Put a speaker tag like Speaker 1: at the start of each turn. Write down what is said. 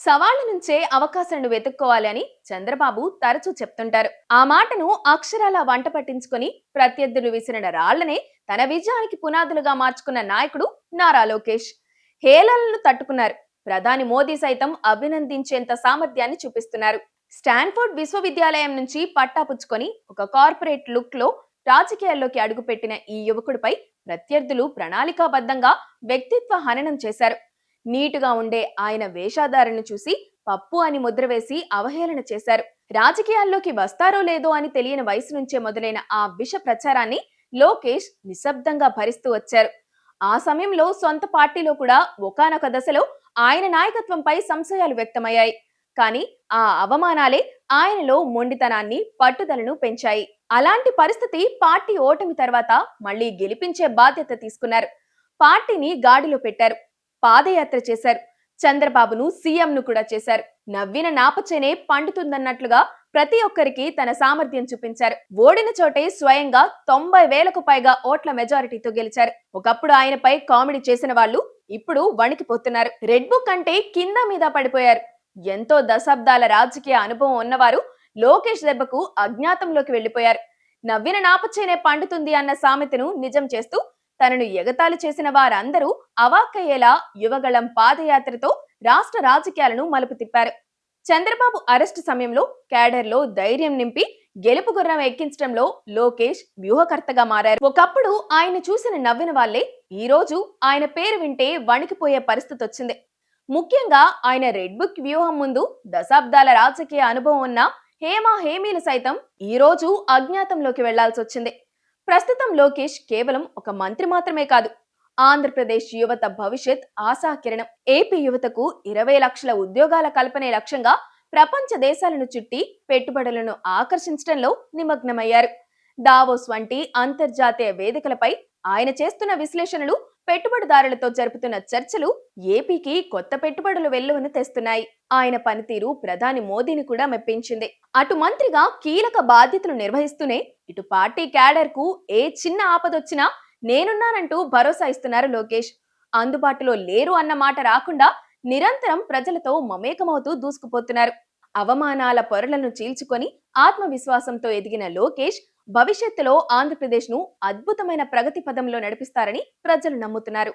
Speaker 1: సవాళ్ల నుంచే అవకాశాలను వెతుక్కోవాలి అని చంద్రబాబు తరచూ చెప్తుంటారు. ఆ మాటను అక్షరాలా వంట పట్టించుకొని ప్రత్యర్థులు విసిరిన రాళ్లనే తన విజయానికి పునాదులుగా మార్చుకున్న నాయకుడు నారా లోకేష్. హేళనలను తట్టుకున్నారు. ప్రధాని మోదీ సైతం అభినందించేంత సామర్థ్యాన్ని చూపిస్తున్నారు. స్టాన్ఫోర్డ్ విశ్వవిద్యాలయం నుంచి పట్టాపుచ్చుకొని ఒక కార్పొరేట్ లుక్ లో రాజకీయాల్లోకి అడుగుపెట్టిన ఈ యువకుడిపై ప్రత్యర్థులు ప్రణాళికాబద్ధంగా వ్యక్తిత్వ హననం చేశారు. నీటుగా ఉండే ఆయన వేషాధారణను చూసి పప్పు అని ముద్ర వేసి అవహేళన చేశారు. రాజకీయాల్లోకి వస్తారో లేదో అని తెలియని వయసు నుంచే మొదలైన ఆ విష ప్రచారాన్ని లోకేష్ నిశ్శబ్దంగా భరిస్తూ వచ్చారు. ఆ సమయంలో సొంత పార్టీలో కూడా ఒకానొక దశలో ఆయన నాయకత్వంపై సంశయాలు వ్యక్తమయ్యాయి. కానీ ఆ అవమానాలే ఆయనలో మొండితనాన్ని, పట్టుదలను పెంచాయి. అలాంటి పరిస్థితి పార్టీ ఓటమి తర్వాత మళ్లీ గెలిపించే బాధ్యత తీసుకున్నారు. పార్టీని గాడిలో పెట్టారు. పాదయాత్ర చేశారు. చంద్రబాబును సీఎంను కూడా చేశారు. నవ్విన నాపచేనే పండుతుందన్నట్లుగా ప్రతి ఒక్కరికి తన సామర్థ్యం చూపించారు. ఓడిన చోటే స్వయంగా 90,000కు పైగా ఓట్ల మెజారిటీతో గెలిచారు. ఒకప్పుడు ఆయనపై కామెడీ చేసిన వాళ్ళు ఇప్పుడు వణికిపోతున్నారు. రెడ్ బుక్ అంటే కింద మీద పడిపోయారు. ఎంతో దశాబ్దాల రాజకీయ అనుభవం ఉన్నవారు లోకేష్ దెబ్బకు అజ్ఞాతంలోకి వెళ్లిపోయారు. నవ్విన నాపచేనే పండుతుంది అన్న సామెతను నిజం చేస్తూ తనను ఎగతాళి చేసిన వారందరూ అవాక్కయ్యేలా యువగళం పాదయాత్రతో రాష్ట్ర రాజకీయాలను మలుపు తిప్పారు. చంద్రబాబు అరెస్టు సమయంలో క్యాడర్లో ధైర్యం నింపి గెలుపు గుర్రం ఎక్కించడంలో లోకేష్ వ్యూహకర్తగా మారారు. ఒకప్పుడు ఆయన చూసిన నవ్విన వాళ్లే ఈ రోజు ఆయన పేరు వింటే వణికిపోయే పరిస్థితి వచ్చింది. ముఖ్యంగా ఆయన రెడ్ బుక్ వ్యూహం ముందు దశాబ్దాల రాజకీయ అనుభవం ఉన్న హేమీలు సైతం ఈ రోజు అజ్ఞాతంలోకి వెళ్లాల్సి వచ్చింది. ప్రస్తుతం లోకేష్ కేవలం ఒక మంత్రి మాత్రమే కాదు, ఆంధ్రప్రదేశ్ యువత భవిష్యత్ ఆశాకిరణం. ఏపీ యువతకు 20 లక్షల ఉద్యోగాల కల్పనే లక్ష్యంగా ప్రపంచ దేశాలను చుట్టి పెట్టుబడులను ఆకర్షించడంలో నిమగ్నమయ్యారు. దావోస్ వంటి అంతర్జాతీయ వేదికలపై ఆయన చేస్తున్న విశ్లేషణలు, పెట్టుబడిదారులతో జరుపుతున్న చర్చలు ఏపీకి కొత్త పెట్టుబడులు వెల్లువను తెస్తున్నాయి. ఆయన పనితీరు ప్రధాని మోదీని కూడా మెప్పించింది. అటు మంత్రిగా కీలక బాధ్యతలు నిర్వహిస్తూనే ఇటు పార్టీ క్యాడర్ కు ఏ చిన్న ఆపదొచ్చినా నేనున్నానంటూ భరోసా ఇస్తున్నారు లోకేష్. అందుబాటులో లేరు అన్న మాట రాకుండా నిరంతరం ప్రజలతో మమేకమవుతూ దూసుకుపోతున్నారు. అవమానాల పొరలను చీల్చుకొని ఆత్మవిశ్వాసంతో ఎదిగిన లోకేష్ భవిష్యత్తులో ఆంధ్రప్రదేశ్ ను అద్భుతమైన ప్రగతి పదంలో నడిపిస్తారని ప్రజలు నమ్ముతున్నారు.